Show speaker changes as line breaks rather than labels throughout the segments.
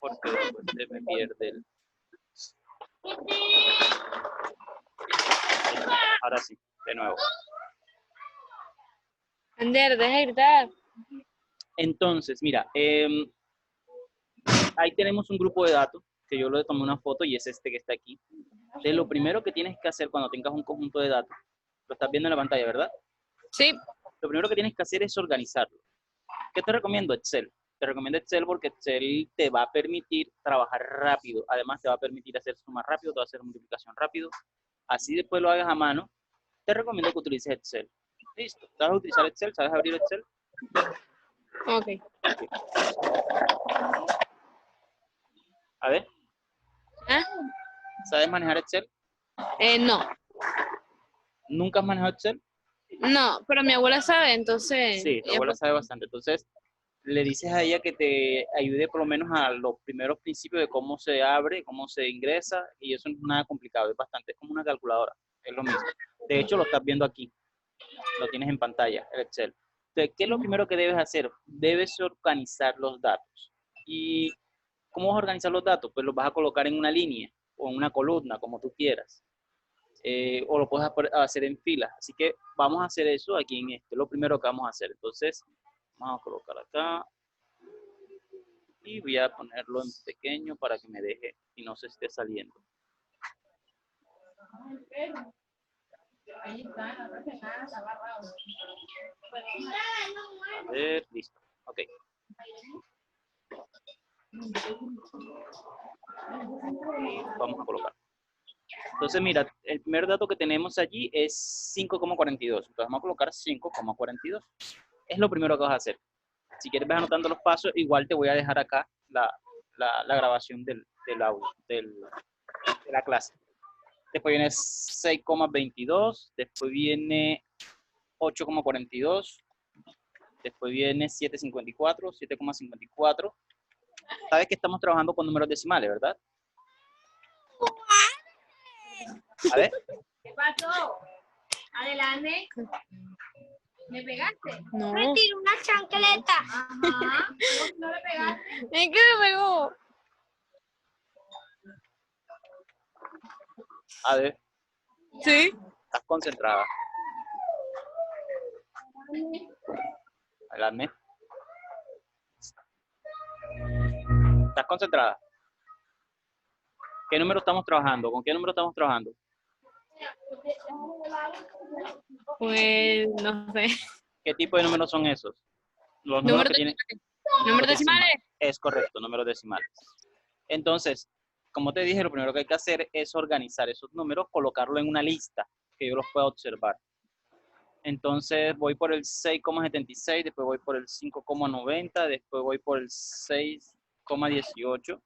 porque después se me pierde el... Ahora sí, de nuevo.
Ander, deja de gritar.
Entonces, mira, ahí tenemos un grupo de datos que yo le tomé una foto y es este que está aquí. Entonces, lo primero que tienes que hacer cuando tengas un conjunto de datos, lo estás viendo en la pantalla, ¿verdad?
Sí.
Lo primero que tienes que hacer es organizarlo. ¿Qué te recomiendo? Excel. Te recomiendo Excel porque Excel te va a permitir trabajar rápido. Además, te va a permitir hacer suma rápido, te va a hacer multiplicación rápido. Así después lo hagas a mano. Te recomiendo que utilices Excel. Listo. ¿Sabes utilizar Excel? ¿Sabes abrir Excel?
Ok.
A ver.
¿Ah?
¿Sabes manejar Excel?
No.
¿Nunca has manejado Excel?
No, pero mi abuela sabe, entonces...
Sí, tu
ella
abuela
fue-
sabe bastante. Entonces, le dices a ella que te ayude por lo menos a los primeros principios de cómo se abre, cómo se ingresa, y eso no es nada complicado, es bastante, es como una calculadora, es lo mismo. De hecho, lo estás viendo aquí, lo tienes en pantalla, el Excel. Entonces, ¿qué es lo primero que debes hacer? Debes organizar los datos. ¿Y cómo vas a organizar los datos? Pues los vas a colocar en una línea o en una columna, como tú quieras. O lo puedes hacer en filas. Así que vamos a hacer eso aquí en este, lo primero que vamos a hacer. Entonces, vamos a colocar acá y voy a ponerlo en pequeño para que me deje y no se esté saliendo. A ver, listo. Ok. Vamos a colocar. Entonces, mira, el primer dato que tenemos allí es 5,42. Entonces, vamos a colocar 5,42. Es lo primero que vas a hacer. Si quieres, vas anotando los pasos. Igual te voy a dejar acá la grabación del audio, de la clase. Después viene 6,22. Después viene 8,42. Después viene 7,54, 7,54. Sabes que estamos trabajando con números decimales, ¿verdad? A ver.
¿Qué pasó? Adelante. ¿Me pegaste?
No.
Me tiró una chancleta. Ajá. ¿No le pegaste?
¿En qué me pegó?
A ver.
Sí.
Estás concentrada. Adelante. ¿Estás concentrada? ¿Qué número estamos trabajando? ¿Con qué número estamos trabajando?
Pues no sé.
¿Qué tipo de números son esos? Los números
Números
que tienen
decimales. Números decimales.
Es correcto, números decimales. Entonces, como te dije, lo primero que hay que hacer es organizar esos números, colocarlo en una lista que yo los pueda observar. Entonces voy por el 6,76, después voy por el 5,90, después voy por el 6,18,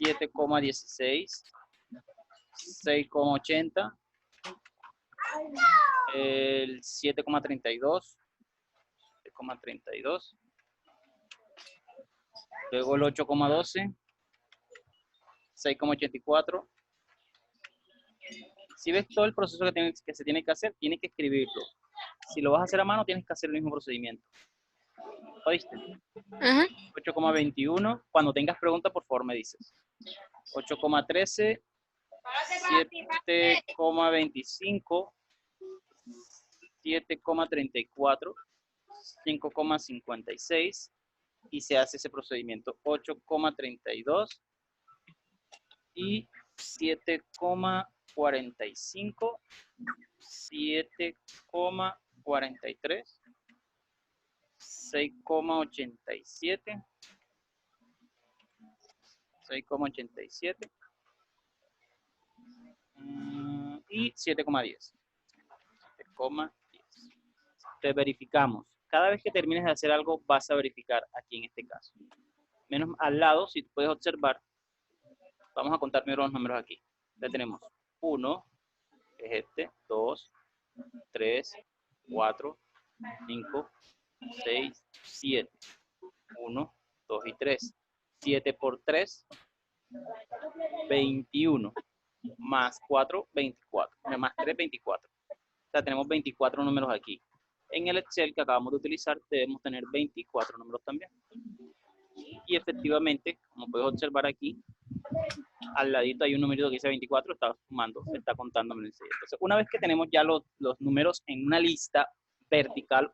7,16, 6,80, el 7,32, 7,32, luego el 8,12, 6,84. Si ves todo el proceso que se tiene que hacer, tienes que escribirlo. Si lo vas a hacer a mano, tienes que hacer el mismo procedimiento. ¿Oíste?
Ajá.
8,21. Cuando tengas preguntas, por favor, me dices. 8,13. 7,25. 7,34. 5,56. Y se hace ese procedimiento. 8,32. Y 7,45. 7,43. 6,87. 6,87 y 7,10. 7,10. Te verificamos. Cada vez que termines de hacer algo, vas a verificar aquí en este caso. Menos al lado, si puedes observar, vamos a contar primero los números aquí. Ya tenemos 1, que es este, 2, 3, 4, 5, 6, 7. 1, 2 y 3. 7 por 3, 21. Más 4, 24. Más 3, 24. O sea, tenemos 24 números aquí. En el Excel que acabamos de utilizar, debemos tener 24 números también. Y efectivamente, como puedes observar aquí, al ladito hay un numerito que dice 24, está sumando, está contándome el 6. Entonces, una vez que tenemos ya los números en una lista vertical,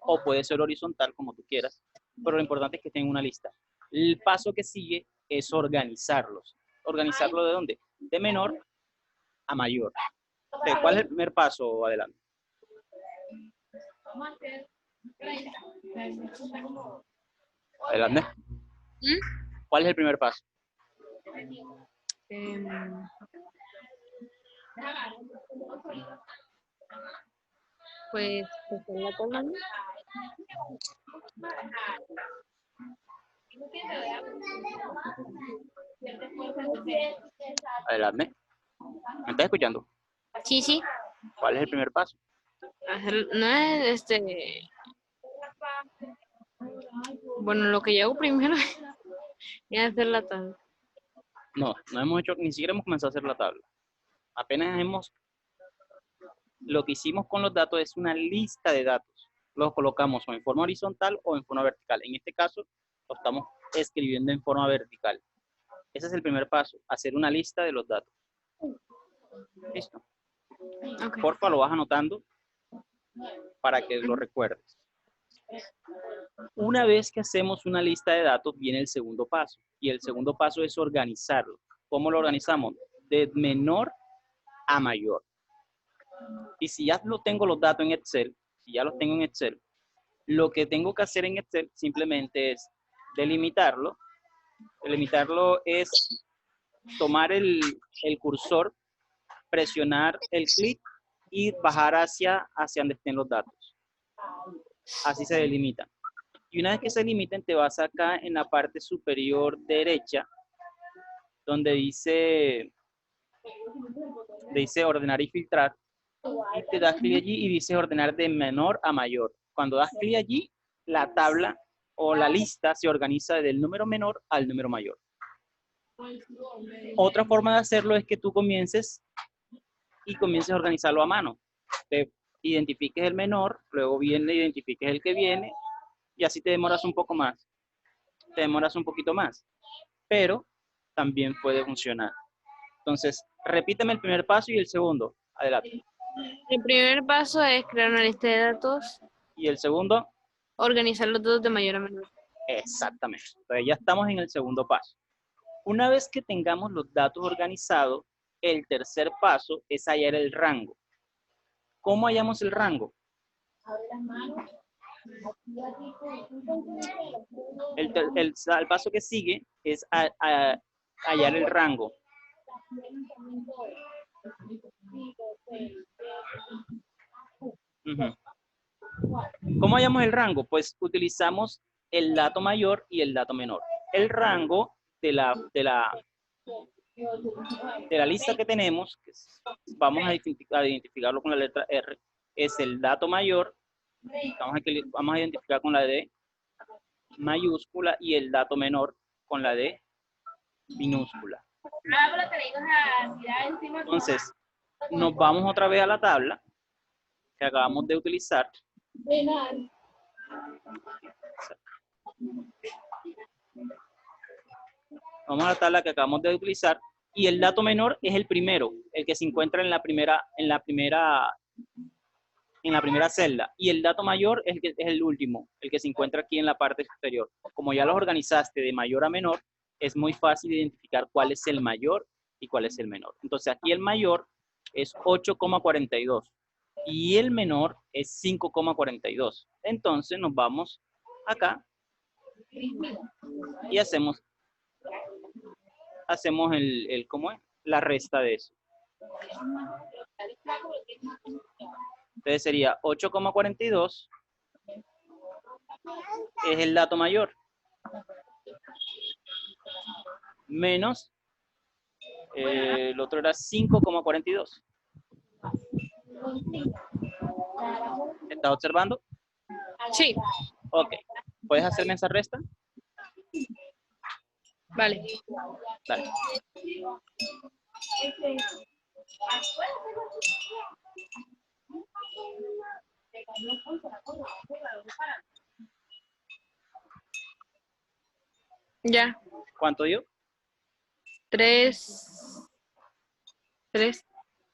o puede ser horizontal, como tú quieras, pero lo importante es que estén en una lista. El paso que sigue es organizarlos. ¿Organizarlo de dónde? De menor a mayor. Entonces, ¿cuál es el primer paso? Adelante. Adelante. ¿Cuál es el primer paso?
Em, pues hacer la tabla, ¿no?
Adelante. ¿Me estás escuchando?
Sí, sí.
¿Cuál es el primer paso?
No es bueno, lo que yo hago primero es hacer la tabla.
No hemos hecho, ni siquiera hemos comenzado a hacer la tabla. Apenas lo que hicimos con los datos es una lista de datos. Los colocamos o en forma horizontal o en forma vertical. En este caso, lo estamos escribiendo en forma vertical. Ese es el primer paso, hacer una lista de los datos. ¿Listo?
Okay.
Porfa, lo vas anotando para que lo recuerdes. Una vez que hacemos una lista de datos, viene el segundo paso. Y el segundo paso es organizarlo. ¿Cómo lo organizamos? De menor a mayor. Y si ya lo tengo los datos en Excel, lo que tengo que hacer en Excel simplemente es delimitarlo. Delimitarlo es tomar el cursor, presionar el clic y bajar hacia donde estén los datos. Así se delimitan. Y una vez que se delimiten, te vas acá en la parte superior derecha, donde dice ordenar y filtrar. Y te das clic allí y dice ordenar de menor a mayor. Cuando das clic allí, la tabla o la lista se organiza del número menor al número mayor. Otra forma de hacerlo es que tú comiences a organizarlo a mano. Te identifiques el menor, luego identifiques el que viene, y así te demoras un poco más. Te demoras un poquito más, pero también puede funcionar. Entonces, repíteme el primer paso y el segundo. Adelante.
El primer paso es crear una lista de datos,
Y el segundo,
organizar los datos de mayor a menor.
exactamente. Entonces, ya estamos en el segundo paso. Una vez que tengamos los datos organizados, el tercer paso es hallar el rango. ¿Cómo hallamos el rango? El paso que sigue es hallar el rango. ¿Cómo hallamos el rango? Pues utilizamos el dato mayor y el dato menor. El rango de la lista que tenemos, vamos a identificarlo con la letra R, es el dato mayor. Vamos a identificar con la D mayúscula y el dato menor con la D minúscula. Entonces, nos vamos otra vez a la tabla que acabamos de utilizar. Vamos a la tabla que acabamos de utilizar y el dato menor es el primero, el que se encuentra en la primera celda, y el dato mayor es el último, el que se encuentra aquí en la parte superior. Como ya los organizaste de mayor a menor, es muy fácil identificar cuál es el mayor y cuál es el menor. Entonces aquí el mayor es 8,42 y el menor es 5,42. Entonces nos vamos acá y hacemos ¿cómo es? La resta de eso. Entonces sería 8,42 es el dato mayor, menos el otro era 5,42. ¿Estás observando?
Sí.
Ok. ¿Puedes hacerme esa resta?
Vale.
Dale.
Ya.
¿Cuánto dio?
3. 3.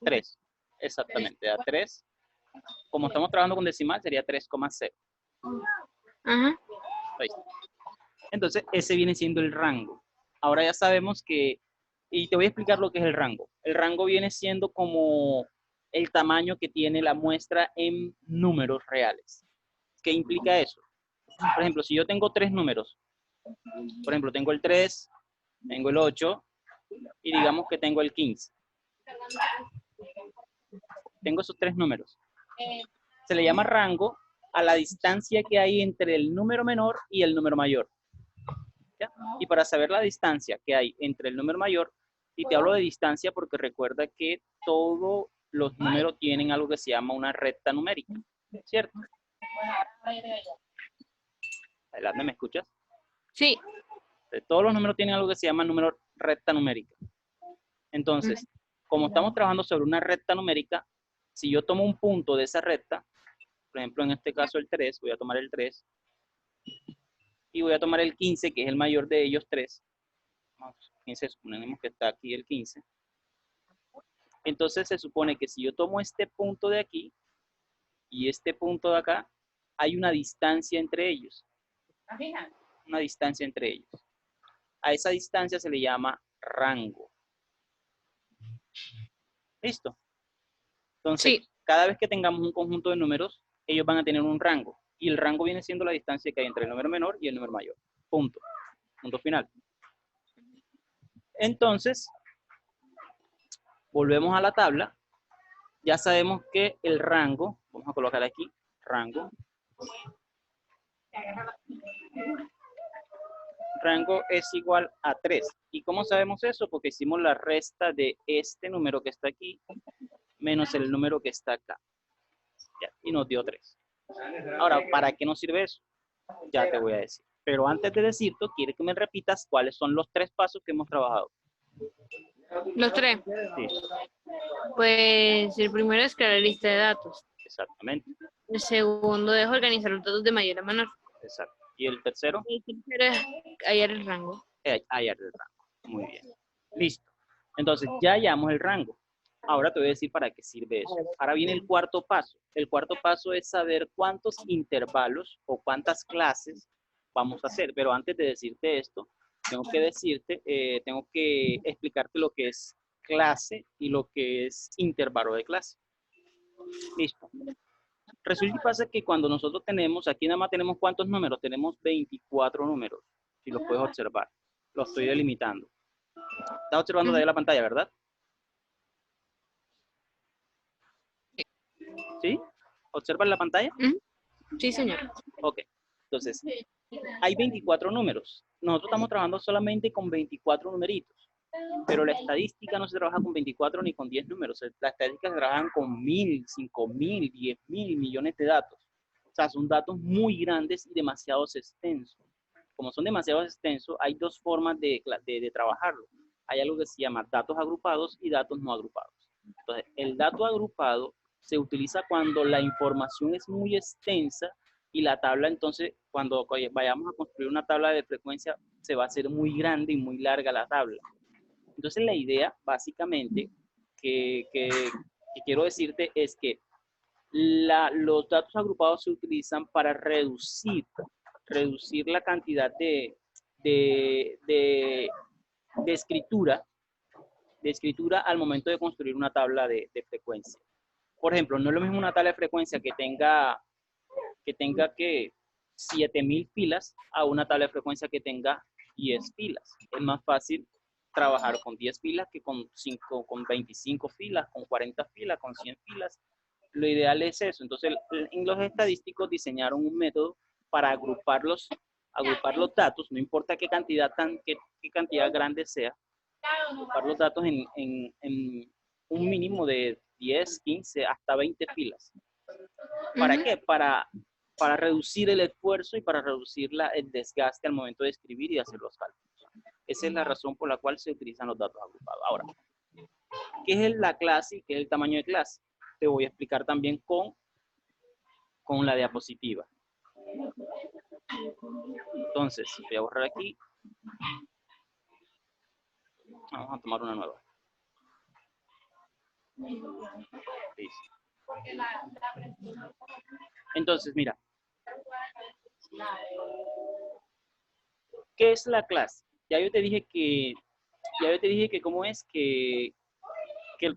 3. Exactamente, da 3. Como estamos trabajando con decimal, sería 3,0.
Ajá.
Ahí está. Entonces, ese viene siendo el rango. Ahora ya sabemos que, y te voy a explicar lo que es el rango. El rango viene siendo como el tamaño que tiene la muestra en números reales. ¿Qué implica eso? Por ejemplo, si yo tengo 3 números, por ejemplo, tengo el 3, tengo el 8 y digamos que tengo el 15. Tengo esos 3 números. Se le llama rango a la distancia que hay entre el número menor y el número mayor. ¿Ya? Y para saber la distancia que hay entre el número mayor, y te hablo de distancia porque recuerda que todos los números tienen algo que se llama una recta numérica, ¿cierto? Adelante, ¿me escuchas?
Sí.
Todos los números tienen algo que se llama número recta numérica. Entonces, como estamos trabajando sobre una recta numérica, si yo tomo un punto de esa recta, por ejemplo, en este caso el 3, voy a tomar el 3, y voy a tomar el 15, que es el mayor de ellos 3. 15, suponemos que está aquí el 15. Entonces se supone que si yo tomo este punto de aquí y este punto de acá, hay una distancia entre ellos. Una distancia entre ellos. A esa distancia se le llama rango. ¿Listo? Entonces,
Sí.
cada vez que tengamos un conjunto de números, ellos van a tener un rango. Y el rango viene siendo la distancia que hay entre el número menor y el número mayor. Punto. Punto final. Entonces, volvemos a la tabla. Ya sabemos que el rango, vamos a colocar aquí, rango es igual a 3. ¿Y cómo sabemos eso? Porque hicimos la resta de este número que está aquí menos el número que está acá. Ya, y nos dio 3. Ahora, ¿para qué nos sirve eso? Ya te voy a decir. Pero antes de decirte, quiero que me repitas cuáles son los 3 pasos que hemos trabajado.
Los 3.
Sí,
Pues el primero es crear la lista de datos.
exactamente.
El segundo es organizar los datos de mayor a menor.
Exacto. ¿Y el tercero?
El tercero es hallar el rango.
Hallar el rango. Muy bien. Listo. Entonces, ya hallamos el rango. Ahora te voy a decir para qué sirve eso. Ahora viene el cuarto paso. El cuarto paso es saber cuántos intervalos o cuántas clases vamos a hacer. Pero antes de decirte esto, tengo que explicarte lo que es clase y lo que es intervalo de clase. Listo. Resulta y pasa que cuando nosotros tenemos, aquí nada más tenemos ¿cuántos números? Tenemos 24 números, si los puedes observar. Los estoy delimitando. Estás observando de ahí la pantalla, ¿verdad? ¿Sí? ¿Observas la pantalla?
Sí, señor.
Ok. Entonces, hay 24 números. Nosotros estamos trabajando solamente con 24 numeritos. Pero la estadística no se trabaja con 24 ni con 10 números. La estadística se trabaja con 1000, 5000, 10.000 millones de datos. O sea, son datos muy grandes y demasiado extensos. Como son demasiado extensos, hay dos formas de trabajarlo. Hay algo que se llama datos agrupados y datos no agrupados. Entonces, el dato agrupado se utiliza cuando la información es muy extensa y la tabla, entonces, cuando vayamos a construir una tabla de frecuencia, se va a hacer muy grande y muy larga la tabla. Entonces, la idea, básicamente, que quiero decirte es que los datos agrupados se utilizan para reducir la cantidad de escritura al momento de construir una tabla de frecuencia. Por ejemplo, no es lo mismo una tabla de frecuencia que tenga 7000 filas a una tabla de frecuencia que tenga 10 filas. Es más fácil trabajar con 10 filas que con 25 filas, con 40 filas, con 100 filas. Lo ideal es eso. Entonces, en los estadísticos diseñaron un método para agrupar los datos, no importa qué cantidad grande sea, agrupar los datos en un mínimo de 10, 15, hasta 20 filas. ¿Para qué? Para reducir el esfuerzo y para reducir el desgaste al momento de escribir y hacer los cálculos. Esa es la razón por la cual se utilizan los datos agrupados. Ahora, ¿qué es la clase y qué es el tamaño de clase? Te voy a explicar también con la diapositiva. Entonces, voy a borrar aquí Vamos a tomar una nueva. Listo. Entonces, mira. ¿Qué es la clase? Ya yo te dije que cómo es que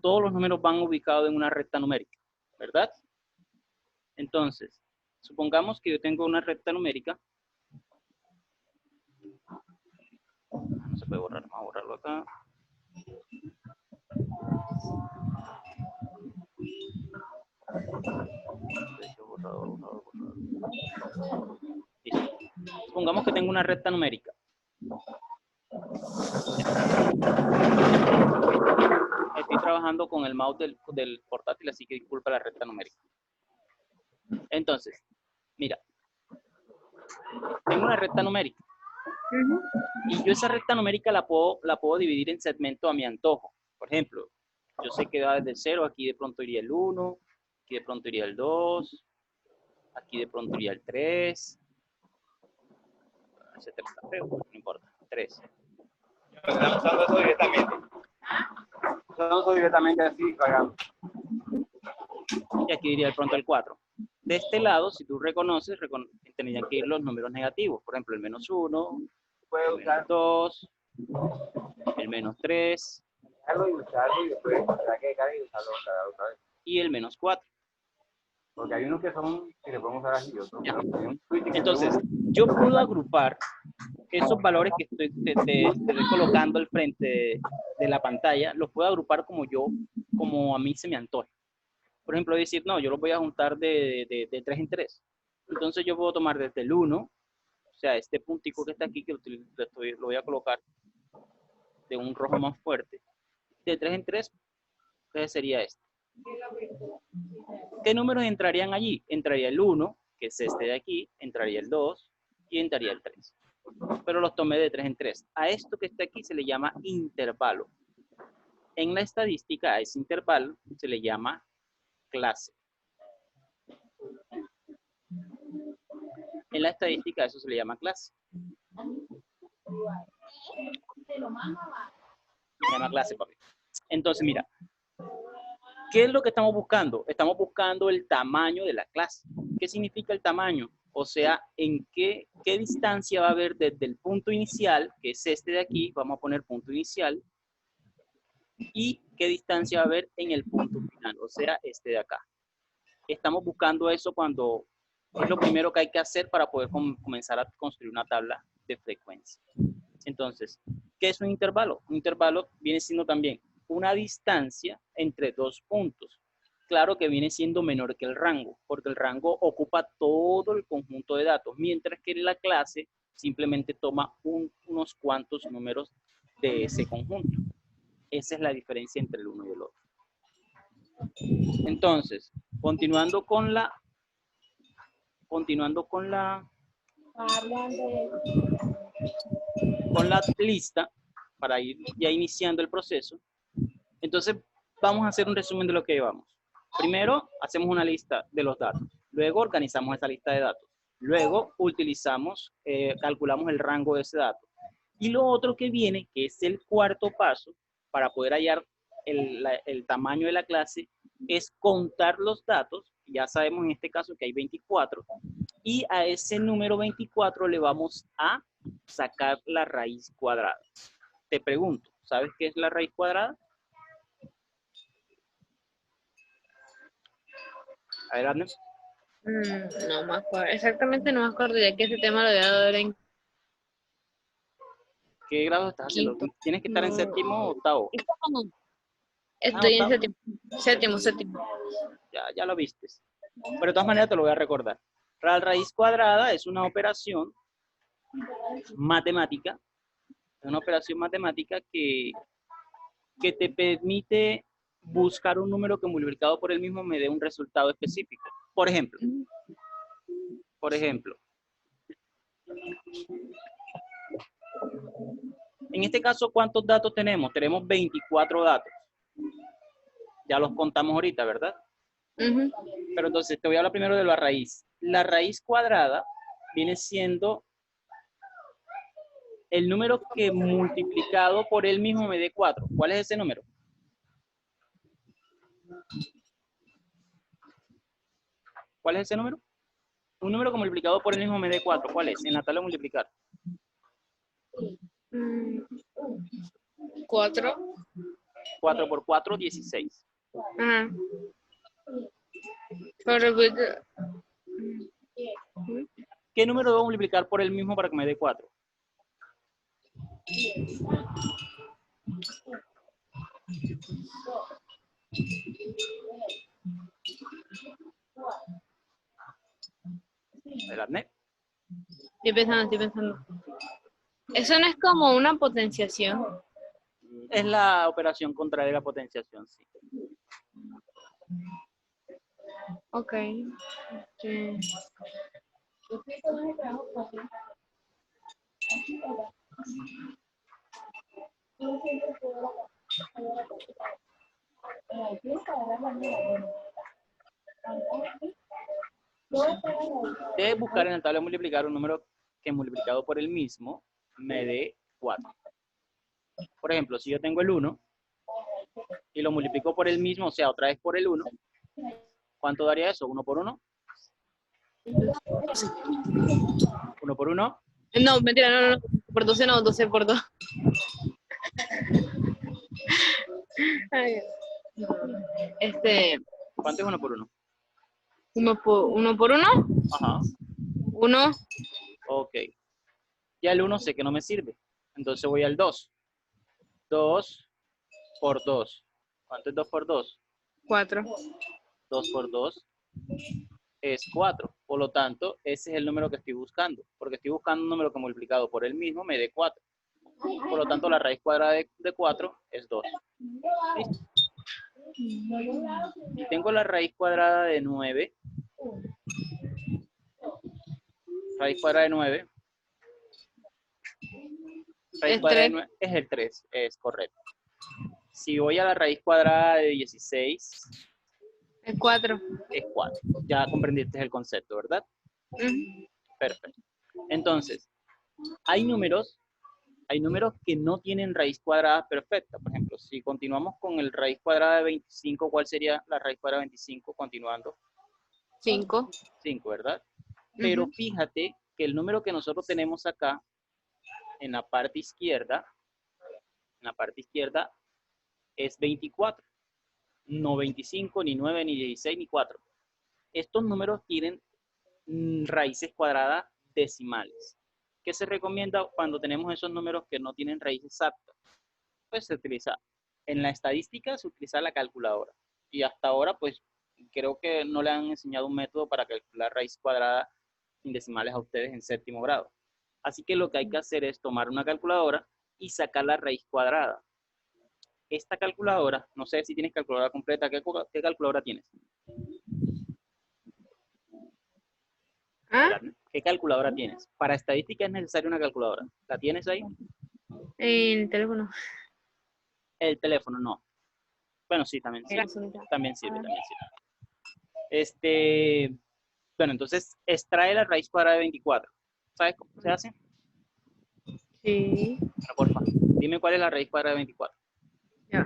todos los números van ubicados en una recta numérica, ¿verdad? Entonces, supongamos que yo tengo una recta numérica. No se puede borrar, vamos a borrarlo acá. Borrado. Listo. Supongamos que tengo una recta numérica. Estoy trabajando con el mouse del portátil, así que disculpa la recta numérica. Entonces, mira, tengo una recta numérica. Y yo esa recta numérica la puedo dividir en segmentos a mi antojo. Por ejemplo, yo sé que va desde el 0, aquí de pronto iría el 1, aquí de pronto iría el 2, aquí de pronto iría el 3. Ese 3 está feo, no importa, 3.
Estamos usando eso directamente. Usando eso directamente así, cargando.
Y aquí iría de pronto el 4. De este lado, si tú reconoces, tendrían que ir los números negativos. Por ejemplo, el menos 1, el menos 2, el menos 3.
Dejarlo y usarlo y después tendrá que cargar y usarlo otra vez.
Y el menos 4.
Porque hay unos que son, que le podemos usar así, otros
Ya.
no.
Entonces, yo puedo agrupar esos valores que te estoy colocando al frente de la pantalla, los puedo agrupar como a mí se me antoje. Por ejemplo, decir, no, yo los voy a juntar de 3 en 3. Entonces yo puedo tomar desde el 1, o sea, este puntico que está aquí, que lo voy a colocar de un rojo más fuerte. De 3 en 3, entonces sería este. ¿Qué números entrarían allí? Entraría el 1, que es este de aquí, entraría el 2 y entraría el 3. Pero los tomé de 3 en 3. A esto que está aquí se le llama intervalo. En la estadística a ese intervalo se le llama clase. En la estadística eso se le llama clase. Se llama clase, papi. Entonces, mira, ¿qué es lo que estamos buscando? Estamos buscando el tamaño de la clase. ¿Qué significa el tamaño? O sea, ¿en qué distancia va a haber desde el punto inicial, que es este de aquí, vamos a poner punto inicial, y qué distancia va a haber en el punto final, o sea, este de acá. Estamos buscando eso cuando es lo primero que hay que hacer para poder comenzar a construir una tabla de frecuencia. Entonces, ¿qué es un intervalo? Un intervalo viene siendo también una distancia entre dos puntos. Claro que viene siendo menor que el rango, porque el rango ocupa todo el conjunto de datos, mientras que la clase simplemente toma unos cuantos números de ese conjunto. Esa es la diferencia entre el uno y el otro. Entonces, continuando con la lista, para ir ya iniciando el proceso. Entonces, vamos a hacer un resumen de lo que llevamos. Primero, hacemos una lista de los datos. Luego, organizamos esa lista de datos. Luego, calculamos el rango de ese dato. Y lo otro que viene, que es el cuarto paso, para poder hallar el tamaño de la clase, es contar los datos. Ya sabemos en este caso que hay 24. Y a ese número 24 le vamos a sacar la raíz cuadrada. Te pregunto, ¿sabes qué es la raíz cuadrada? A ver, Adne.
No me acuerdo. Exactamente no me acuerdo, ya que ese tema lo había dado en
¿Qué grado estás haciendo?
quinto.
¿Tienes que estar en séptimo o octavo?
Estoy en
octavo.
séptimo.
Ya lo viste. Pero de todas maneras te lo voy a recordar. La raíz cuadrada es una operación matemática. Es una operación matemática que te permite buscar un número que multiplicado por el mismo me dé un resultado específico. Por ejemplo, en este caso, ¿cuántos datos tenemos? Tenemos 24 datos. Ya los contamos ahorita, ¿verdad? Pero entonces te voy a hablar primero de la raíz. La raíz cuadrada viene siendo el número que multiplicado por él mismo me dé 4. ¿Cuál es ese número? ¿Cuál es ese número? Un número que multiplicado por él mismo me dé 4. ¿Cuál es? En la tabla de multiplicar.
4.
4 por 4, 16.
Ajá. Pero repite.
¿Qué número debo multiplicar por él mismo para que me dé 4? ¿Verdad?
Estoy pensando. Eso no es como una potenciación.
Es la operación contraria a la potenciación, sí.
Ok. Sí.
Debes buscar en la tabla de multiplicar un número que multiplicado por el mismo me dé 4. Por ejemplo, si yo tengo el 1 y lo multiplico por el mismo, o sea, otra vez por el 1, ¿cuánto daría eso? ¿1 por 1? ¿1 por 1?
No, mentira, no. Por 12 no, 12 por 2. Ay, no.
¿Cuánto es 1 por 1?
1 por 1.
Ajá.
1.
Ok. Ya el 1 sé que no me sirve. Entonces voy al 2. 2 por 2. ¿Cuánto es 2 por 2?
4.
2 por 2 es 4. Por lo tanto, ese es el número que estoy buscando. Porque estoy buscando un número que multiplicado por el mismo me dé 4. Por lo tanto, la raíz cuadrada de 4 es 2. ¿Listo? Y tengo la raíz cuadrada de 9. Raíz cuadrada de 9. Raíz cuadrada de 9 es el 3. Es correcto. Si voy a la raíz cuadrada de 16,
Es 4.
es 4. Ya comprendiste el concepto, ¿verdad? Perfecto. Entonces, hay números que no tienen raíz cuadrada perfecta. Por ejemplo, si continuamos con el raíz cuadrada de 25, ¿cuál sería la raíz cuadrada de 25 continuando?
5.
5, ¿verdad? Pero fíjate que el número que nosotros tenemos acá, en la parte izquierda, es 24. No 25, ni 9, ni 16, ni 4. Estos números tienen raíces cuadradas decimales. ¿Qué se recomienda cuando tenemos esos números que no tienen raíz exacta? Pues se utiliza, en la estadística se utiliza la calculadora. Y hasta ahora, pues, creo que no le han enseñado un método para calcular raíz cuadrada sin decimales a ustedes en séptimo grado. Así que lo que hay que hacer es tomar una calculadora y sacar la raíz cuadrada. Esta calculadora, no sé si tienes calculadora completa, ¿qué calculadora tienes?
¿Ah?
¿Qué calculadora tienes? Para estadística es necesaria una calculadora. ¿La tienes ahí?
En el teléfono.
El teléfono no. Bueno, sí, también sirve. También sirve. Bueno, entonces extrae la raíz cuadrada de 24. ¿Sabes cómo se hace?
Sí.
Bueno, porfa, dime cuál es la raíz cuadrada de 24.
Ya.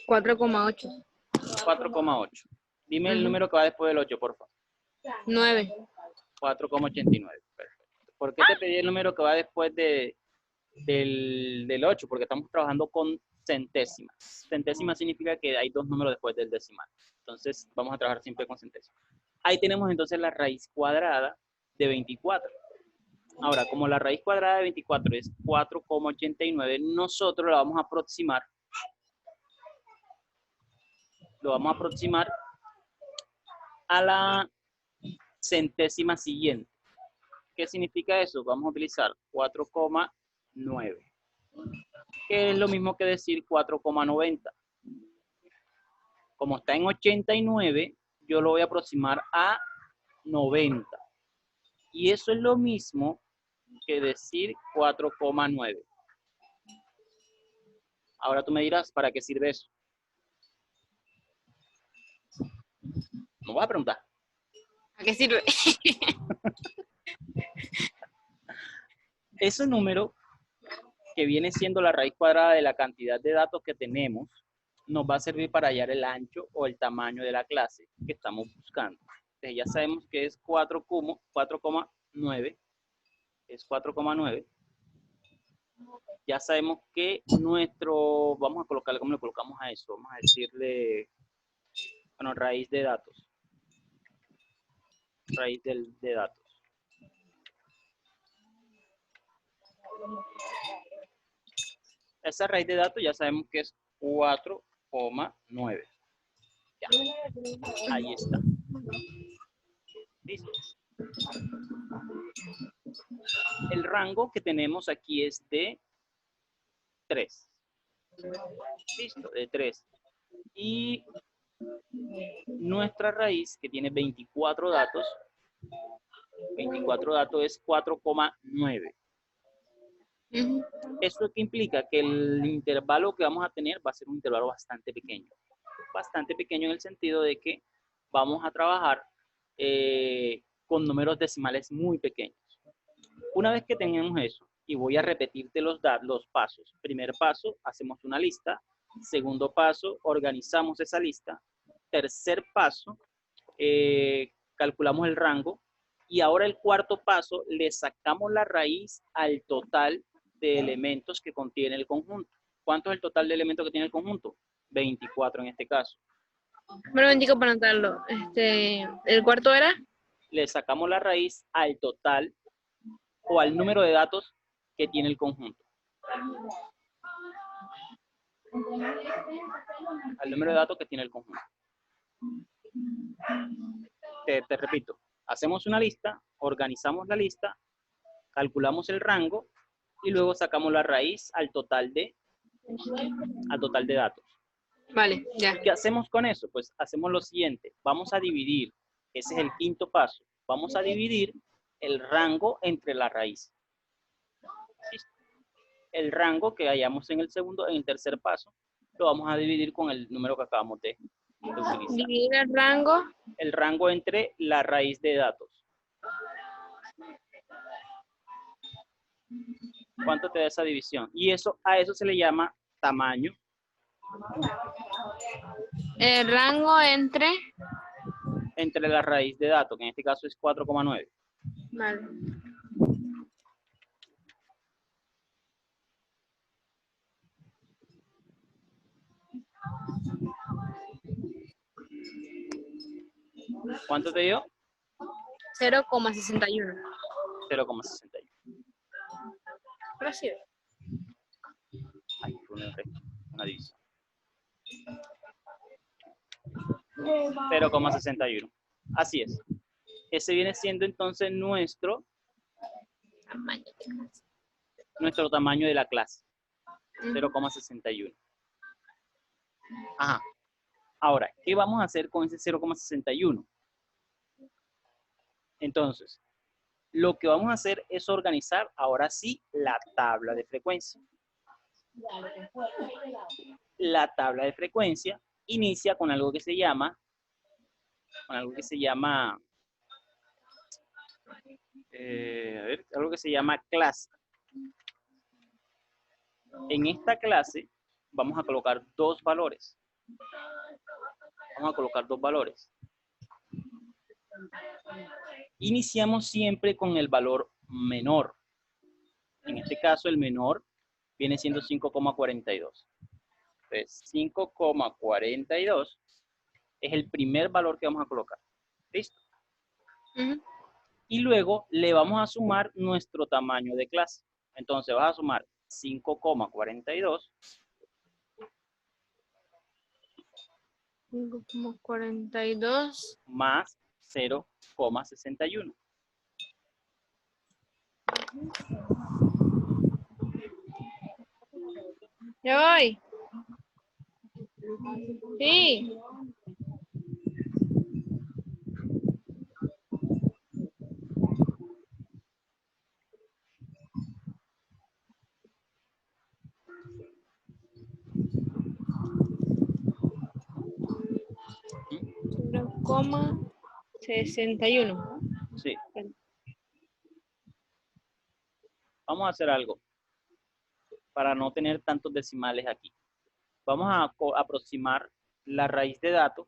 Cuatro coma 8.
4,8. Dime el número que va después del 8, porfa.
9.
4,89. Perfecto. ¿Por qué te pedí el número que va después del 8? Porque estamos trabajando con centésimas. Centésimas significa que hay dos números después del decimal. Entonces, vamos a trabajar siempre con centésimas. Ahí tenemos entonces la raíz cuadrada de 24. Ahora, como la raíz cuadrada de 24 es 4,89, nosotros la vamos a aproximar. Lo vamos a aproximar a la centésima siguiente. ¿Qué significa eso? Vamos a utilizar 4,9, que es lo mismo que decir 4,90. Como está en 89, yo lo voy a aproximar a 90. Y eso es lo mismo que decir 4,9. Ahora tú me dirás, ¿para qué sirve eso? No voy a preguntar.
¿A qué sirve?
Ese número que viene siendo la raíz cuadrada de la cantidad de datos que tenemos, nos va a servir para hallar el ancho o el tamaño de la clase que estamos buscando. Entonces ya sabemos que es 4,9, es 4,9. Ya sabemos que nuestro, vamos a colocarle, ¿cómo le colocamos a eso? Vamos a decirle, bueno, raíz de datos. Raíz de datos. Esa raíz de datos ya sabemos que es 4,9. Ya, ahí está. Listo. El rango que tenemos aquí es de 3. Listo, de 3. Y nuestra raíz, que tiene 24 datos, 24 datos es 4,9.
Ujú.
¿Eso qué implica? Que el intervalo que vamos a tener va a ser un intervalo bastante pequeño. Bastante pequeño en el sentido de que vamos a trabajar con números decimales muy pequeños. Una vez que tenemos eso, y voy a repetirte los pasos. Primer paso, hacemos una lista. Segundo paso, organizamos esa lista. Tercer paso, calculamos el rango. Y ahora el cuarto paso, le sacamos la raíz al total de elementos que contiene el conjunto. ¿Cuánto es el total de elementos que tiene el conjunto? 24 en este caso.
Bueno, bendigo para anotarlo. ¿El cuarto era?
Le sacamos la raíz al total o al número de datos que tiene el conjunto. Al número de datos que tiene el conjunto. Te repito, hacemos una lista, organizamos la lista, calculamos el rango y luego sacamos la raíz al total de datos.
Vale, ya.
¿Qué hacemos con eso? Pues hacemos lo siguiente, vamos a dividir, ese es el quinto paso, vamos a dividir el rango entre la raíz. ¿Listo? El rango que hallamos en el tercer paso, lo vamos a dividir con el número que acabamos de utilizar.
Dividir el rango.
El rango entre la raíz de datos. ¿Cuánto te da esa división? Y a eso se le llama tamaño.
El rango entre.
Entre la raíz de datos, que en este caso es 4,9.
Vale.
¿Cuánto te dio?
0,61.
0,61.
Gracias.
Ahí fue una división. 0,61. Así es. Ese viene siendo entonces nuestro tamaño de la clase. 0,61. Ajá. Ahora, ¿qué vamos a hacer con ese 0,61? Entonces, lo que vamos a hacer es organizar ahora sí la tabla de frecuencia. La tabla de frecuencia inicia con algo que se llama, algo que se llama clase. En esta clase vamos a colocar dos valores. Iniciamos siempre con el valor menor. En este caso, el menor viene siendo 5,42. Entonces, 5,42 es el primer valor que vamos a colocar. ¿Listo? Y luego le vamos a sumar nuestro tamaño de clase. Entonces, vas a sumar 5,42
5,42
más 0,61.
Ya voy. Sí. 0,61.
Sí. Vamos a hacer algo para no tener tantos decimales aquí. Vamos a aproximar la raíz de datos.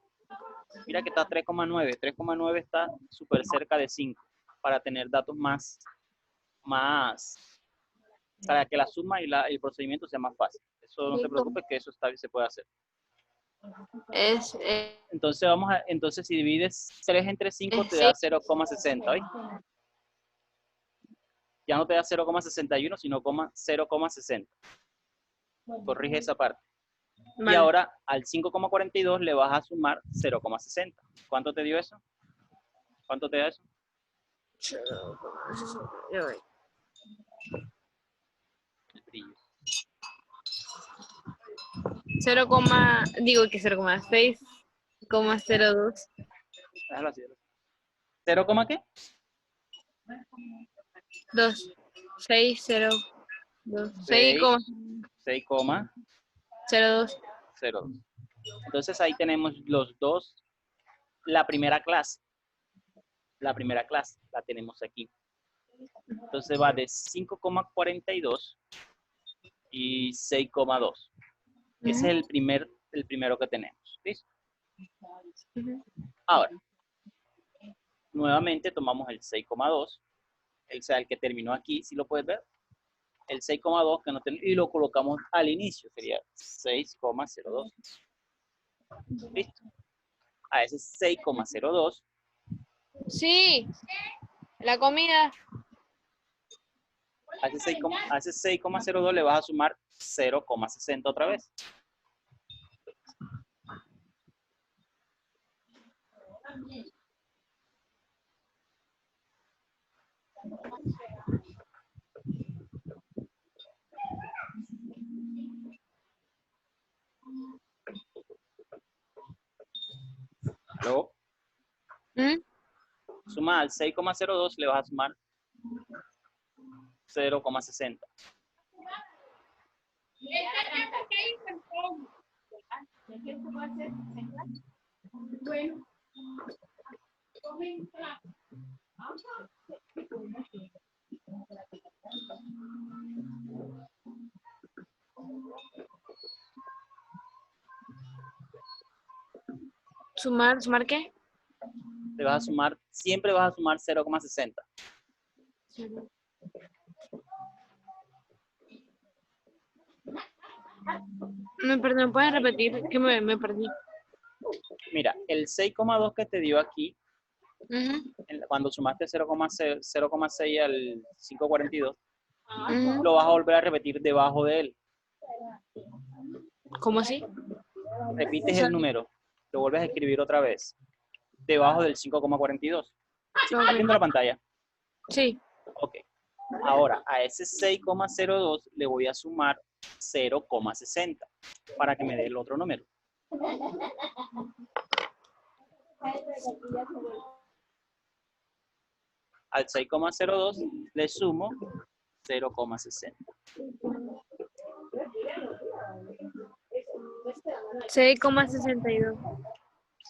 Mira que está 3,9. 3,9 está súper cerca de 5 para tener datos más, para que la suma y el procedimiento sea más fácil. Eso no te preocupes que eso se puede hacer. Entonces entonces si divides 3 entre 5 te da 0,60, ¿oíste? Ya no te da 0,61, sino 0,60. Corrige esa parte.
Vale.
Y ahora al 5,42 le vas a sumar 0,60. ¿Cuánto te dio eso? ¿Cuánto te da eso?
6,02.
Déjalo así. ¿0, qué?
2. 6, 0, 2. 6,02.
Entonces ahí tenemos los dos, la primera clase. La primera clase la tenemos aquí. Entonces va de 5,42 y 6,2. Ese es el primero que tenemos. ¿Listo? Ahora, nuevamente tomamos el 6,2, el que terminó aquí, si lo puedes ver. El 6,2 que no tenemos y lo colocamos al inicio, sería 6,02. ¿Listo? A ese 6,02.
Sí, la comida.
A ese 6,02 le vas a sumar 0,60 otra vez. ¿Aló? Suma al 6,02 le vas a sumar 0,60.
Bueno.
¿Sumar qué?
Le vas a sumar, siempre vas a sumar 0,60.
Perdón, ¿puedes repetir? Que me perdí.
Mira, el 6,2 que te dio aquí, cuando sumaste 0,6 al 5,42, lo vas a volver a repetir debajo de él.
¿Cómo así?
Repites el número, lo vuelves a escribir otra vez, debajo del 5,42. ¿Estás viendo la pantalla?
Sí.
Ok. Ahora, a ese 6,02 le voy a sumar 0,60 para que me dé el otro número. Al 6,02 le sumo 0,60.
6,62.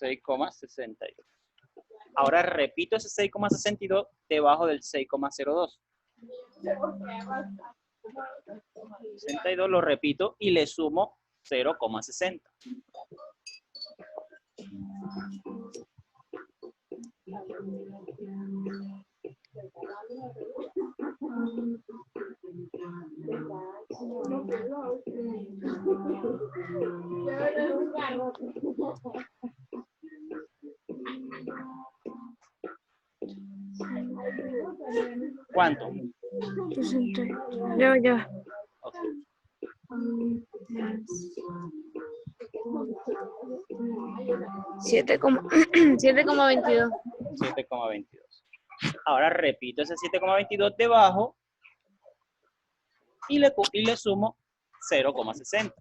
6,62. Ahora repito ese 6,62 debajo del 6,02. 62 lo repito y le sumo 0,60. ¿Cuánto?
60. Ya.
Okay.
7,22.
7,22. Ahora repito ese 7,22 debajo y le sumo 0,60.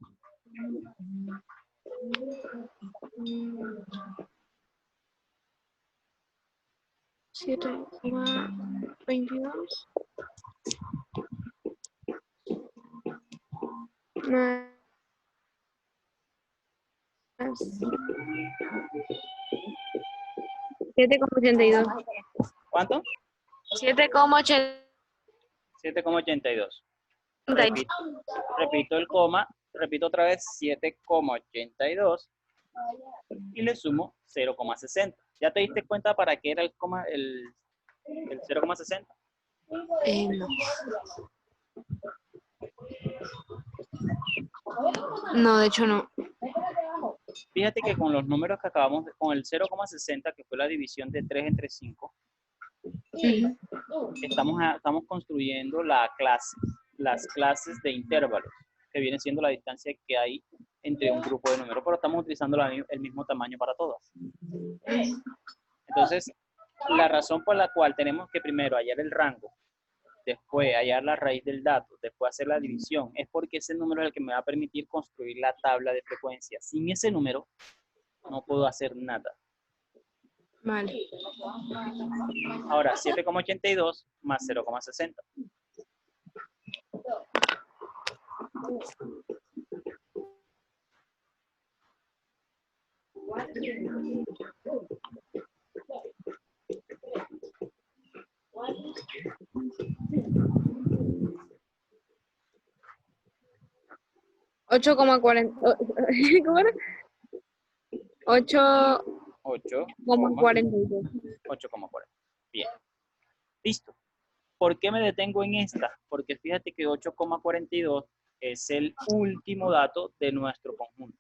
$7,22 más 7,82.
¿Cuánto?
7,82.
7,82. Repito el coma, repito otra vez 7,82 y le sumo 0,60. ¿Ya te diste cuenta para qué era el 0,60?
No. No, de hecho no.
Fíjate que con los números que acabamos, con el 0,60, que fue la división de 3 entre 5, estamos construyendo las clases de intervalos, que viene siendo la distancia que hay entre un grupo de números, pero estamos utilizando el mismo tamaño para todas. Entonces, la razón por la cual tenemos que primero hallar el rango, después hallar la raíz del dato, después hacer la división, es porque ese número es el que me va a permitir construir la tabla de frecuencia. Sin ese número, no puedo hacer nada.
Vale.
Ahora, 7,82 más 0,60.
Ocho coma 40. ¿Cómo era? 8,42.
8,40. Bien. Listo. ¿Por qué me detengo en esta? Porque fíjate que 8,42 es el último dato de nuestro conjunto.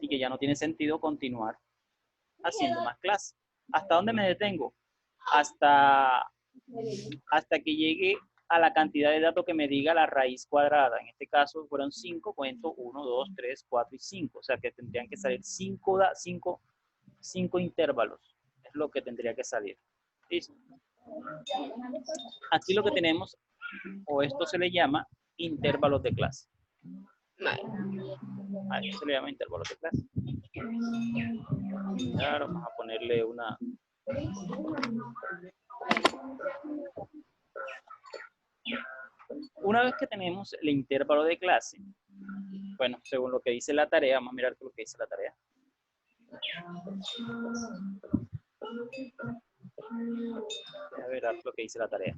Y que ya no tiene sentido continuar haciendo más clases. ¿Hasta dónde me detengo? Hasta que llegue a la cantidad de datos que me diga la raíz cuadrada. En este caso fueron 5, cuento 1, 2, 3, 4 y 5. O sea que tendrían que salir 5 intervalos. Es lo que tendría que salir. ¿Listo? Aquí lo que tenemos, o esto se le llama intervalos de clase. A esto se le llama intervalos de clase. Claro, vamos a ponerle una... Una vez que tenemos el intervalo de clase, bueno, según lo que dice la tarea, vamos a mirar lo que dice la tarea. A ver lo que dice la tarea.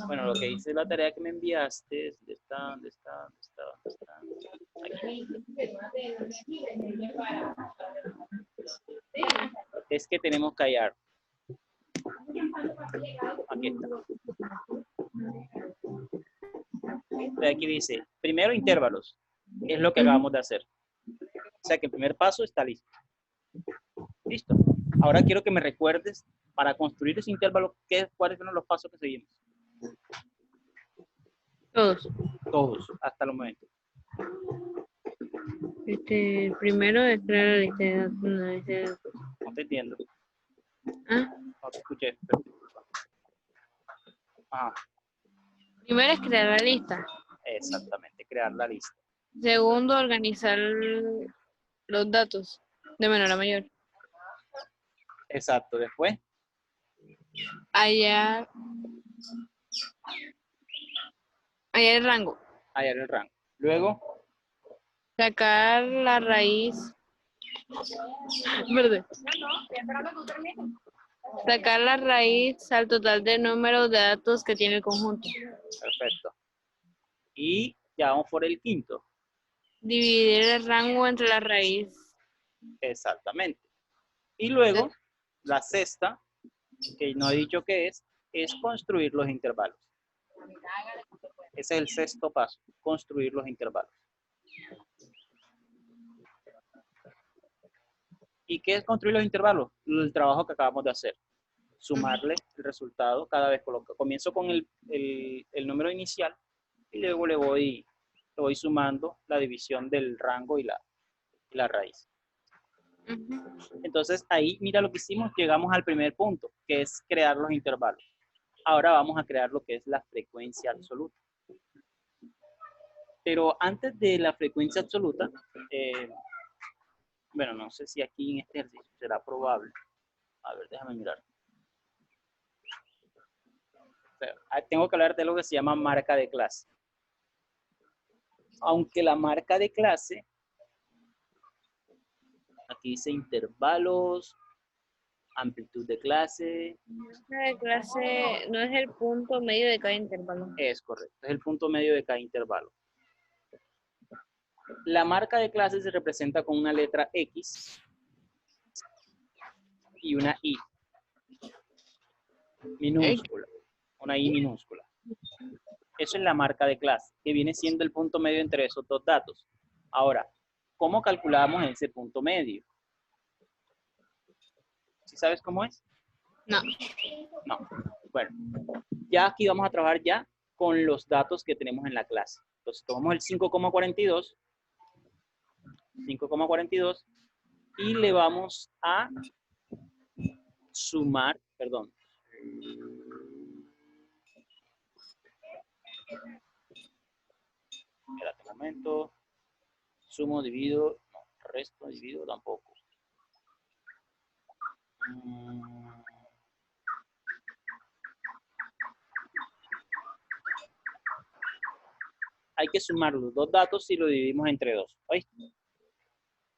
Bueno, lo que dice la tarea que me enviaste, ¿dónde está? Aquí. Es que tenemos que hallar. Aquí está. Aquí dice, primero intervalos. Es lo que acabamos de hacer. O sea que el primer paso está listo. Listo. Ahora quiero que me recuerdes, para construir ese intervalo, ¿cuáles fueron los pasos que seguimos? Todos, hasta el momento.
Primero es crear la lista de datos.
No te entiendo.
¿Ah?
No te escuché. Ajá.
Primero es crear la lista.
Exactamente, crear la lista.
Segundo, organizar los datos de menor a mayor.
Exacto, después.
Hallar el rango.
Hallar el rango. Luego,
Sacar la raíz. Verde. Sacar la raíz al total de número de datos que tiene el conjunto.
perfecto. Y ya vamos por el quinto.
Dividir el rango entre la raíz.
Exactamente. Y luego, la sexta, que no he dicho qué es construir los intervalos. Ese es el sexto paso, construir los intervalos. ¿Y qué es construir los intervalos? El trabajo que acabamos de hacer. Sumarle el resultado cada vez. Comienzo con el número inicial y luego le voy sumando la división del rango y la raíz. Entonces ahí, mira lo que hicimos, llegamos al primer punto, que es crear los intervalos. Ahora vamos a crear lo que es la frecuencia absoluta. Pero antes de la frecuencia absoluta, Bueno, no sé si aquí en este ejercicio será probable. A ver, déjame mirar. O sea, tengo que hablar de lo que se llama marca de clase. Aunque la marca de clase, aquí dice intervalos, amplitud de clase.
La clase no es el punto medio de cada intervalo.
Es correcto, es el punto medio de cada intervalo. La marca de clase se representa con una letra X y una I minúscula. Una I minúscula. Eso es la marca de clase, que viene siendo el punto medio entre esos dos datos. Ahora, ¿cómo calculamos ese punto medio? ¿Sí sabes cómo es?
No.
No. Bueno, ya aquí vamos a trabajar ya con los datos que tenemos en la clase. Entonces, tomamos el 5,42 y le vamos a sumar, perdón. Espérate un momento. Sumo, divido, no, resto, divido tampoco. Hay que sumar los dos datos y lo dividimos entre dos. ¿Oíste?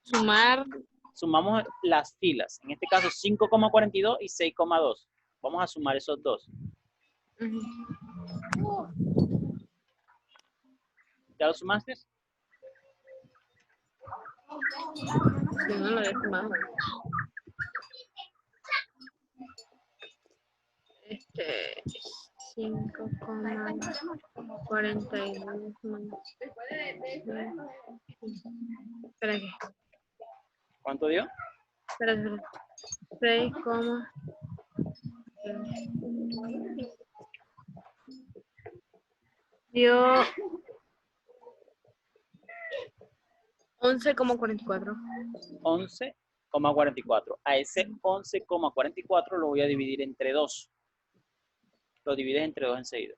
Sumar.
Sumamos las filas. En este caso 5,42 y 6,2. Vamos a sumar esos dos. ¿Ya lo sumaste?
Yo no lo he sumado. 5,42 más. Espera que.
¿Cuánto dio?
Espera. 6, dio 11,44.
11,44. A ese 11,44 lo voy a dividir entre 2. Lo divides entre 2 enseguida.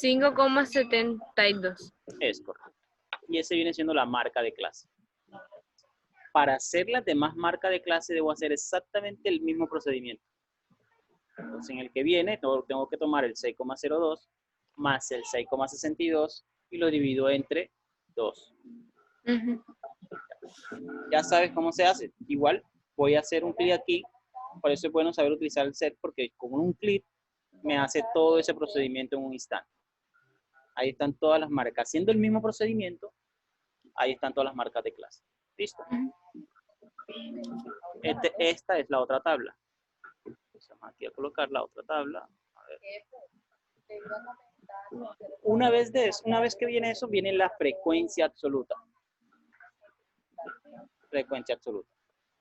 $5,72.
Es correcto. Y ese viene siendo la marca de clase. Para hacer las demás marcas de clase debo hacer exactamente el mismo procedimiento. Entonces en el que viene tengo que tomar el 6,02 más el 6,62 y lo divido entre 2. Ya sabes cómo se hace. Igual voy a hacer un clic aquí. Por eso es bueno saber utilizar el set porque con un clic me hace todo ese procedimiento en un instante. Ahí están todas las marcas. Haciendo el mismo procedimiento, ahí están todas las marcas de clase. ¿Listo? Esta es la otra tabla. Vamos aquí a colocar la otra tabla. A ver. Una vez que viene eso, viene la frecuencia absoluta. Frecuencia absoluta.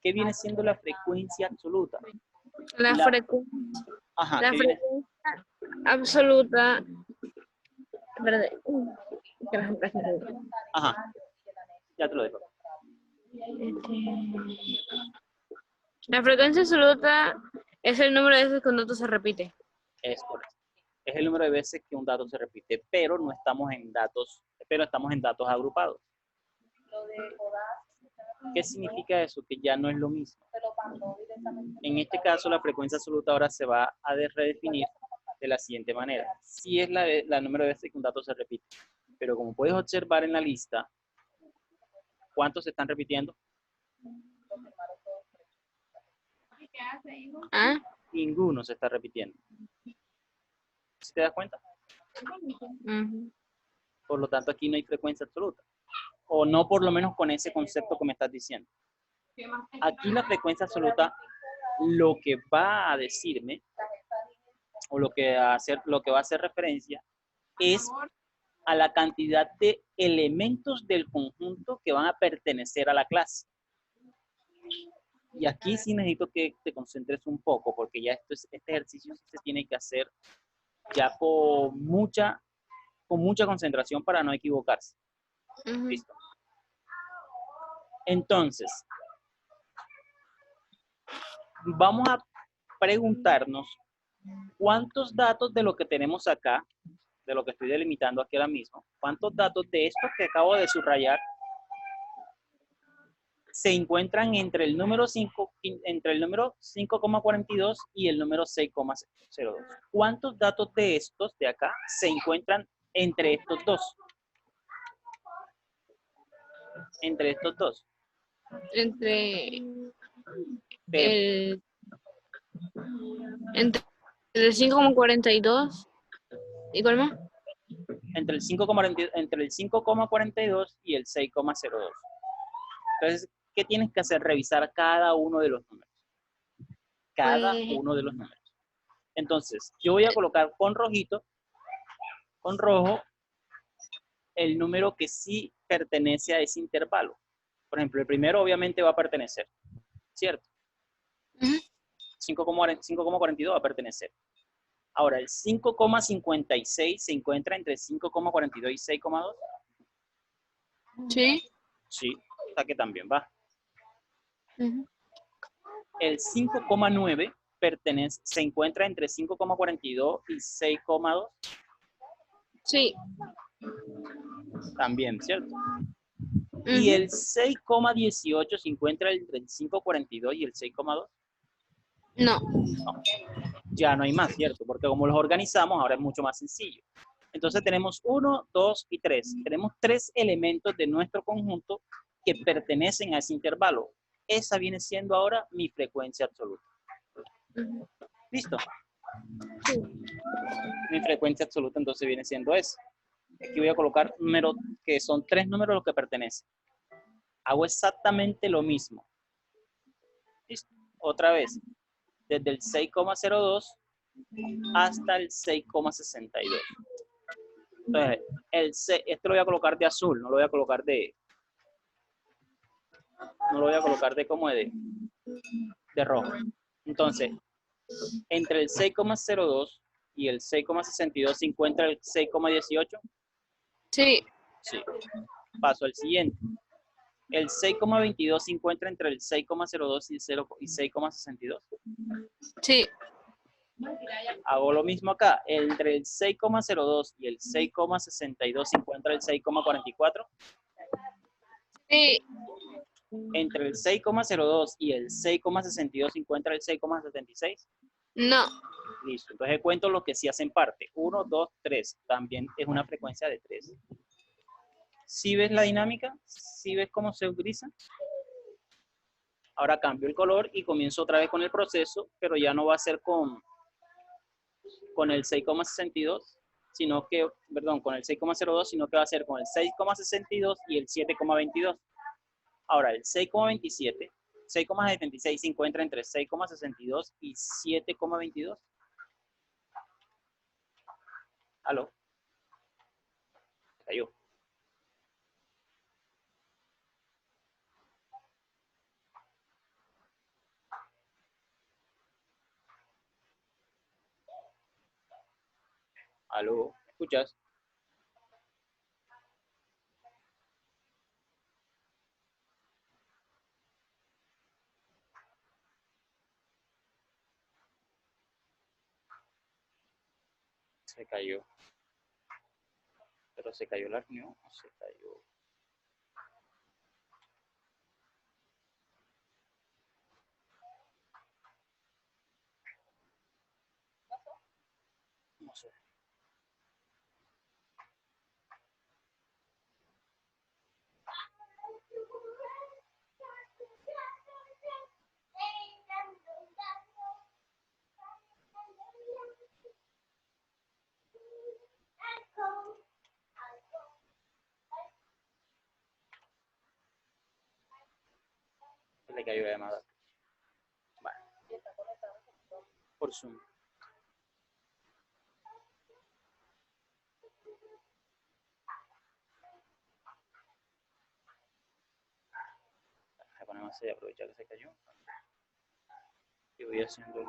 ¿Qué viene siendo la frecuencia absoluta?
La frecuencia absoluta.
Ajá. Ya te lo dejo.
La frecuencia absoluta es el número de veces que un dato se repite.
Es correcto. Es el número de veces que un dato se repite, pero no estamos en datos, agrupados. ¿Qué significa eso? Que ya no es lo mismo. En este caso, la frecuencia absoluta ahora se va a redefinir de la siguiente manera. Sí es la número de veces que un dato se repite, pero como puedes observar en la lista, ¿cuántos se están repitiendo?
¿Ah?
Ninguno se está repitiendo. ¿Sí te das cuenta? Por lo tanto, aquí no hay frecuencia absoluta. O no por lo menos con ese concepto que me estás diciendo. Aquí la frecuencia absoluta lo que va a decirme, o lo que va a hacer referencia, es a la cantidad de elementos del conjunto que van a pertenecer a la clase. Y aquí sí necesito que te concentres un poco, porque ya este ejercicio sí se tiene que hacer ya con mucha concentración para no equivocarse. ¿Listo? Entonces, vamos a preguntarnos ¿Cuántos datos de lo que tenemos acá, de lo que estoy delimitando aquí ahora mismo, cuántos datos de estos que acabo de subrayar se encuentran entre el número 5, entre el número 5,42 y el número 6,02? ¿Cuántos datos de estos de acá se encuentran entre estos dos? Entre estos dos.
Entre
Te-
el, entre el 5,42 y cuál más.
entre el 5,42 y el 6,02. Entonces, ¿qué tienes que hacer? Revisar cada uno de los números. Cada
Pues,
uno de los números. Entonces, yo voy a colocar con rojito, con rojo, el número que sí pertenece a ese intervalo. Por ejemplo, el primero obviamente va a pertenecer, ¿cierto?
ujú,
5,42 va a pertenecer. Ahora, el 5,56 se encuentra entre 5,42 y 6,2.
sí.
Sí, o sea que también va.
Ujú.
El 5,9 se encuentra entre 5,42 y 6,2.
Sí.
También, ¿cierto? Y
Ujú.
el 6,18 se encuentra entre el 5,42 y el 6,2.
No.
No, ya no hay más, ¿cierto? Porque como los organizamos, ahora es mucho más sencillo. Entonces tenemos 1, 2 y 3. Tenemos 3 elementos de nuestro conjunto que pertenecen a ese intervalo. Esa viene siendo ahora mi frecuencia absoluta.
Ujú.
¿Listo? Mi frecuencia absoluta entonces viene siendo esa. Aquí voy a colocar números que son 3 números los que pertenecen. Hago exactamente lo mismo. ¿Listo? Otra vez, desde el 6,02 hasta el 6,62. Entonces, esto lo voy a colocar de azul, no lo voy a colocar de rojo. Entonces, entre el 6,02 y el 6,62 se encuentra el 6,18.
Sí.
Sí. Paso al siguiente. El 6,22 se encuentra entre el 6,02 y 6,62.
Sí.
Hago lo mismo acá. Entre el 6,02 y el 6,62 se encuentra el 6,44.
Sí.
Entre el 6,02 y el 6,62 se encuentra el 6,76.
No.
Listo. Entonces cuento los que sí hacen parte. 1, 2, 3. También es una frecuencia de 3. ¿Sí ves la dinámica? ¿Sí ves cómo se utiliza? Ahora cambio el color y comienzo otra vez con el proceso, pero ya no va a ser con el 6,62, sino que, perdón, con el 6,02, sino que va a ser con el 6,62 y el 7,22. Ahora, el 6,27, 6,76 se encuentra entre 6,62 y 7,22. ¿Aló? Cayó. ¿Aló? ¿Me escuchas? Se cayó. Pero se cayó la reunión o se cayó. No sé. Se le cayó la llamada. Vale. Por Zoom. Ponemos así, aprovechar que se cayó. Y voy haciendo el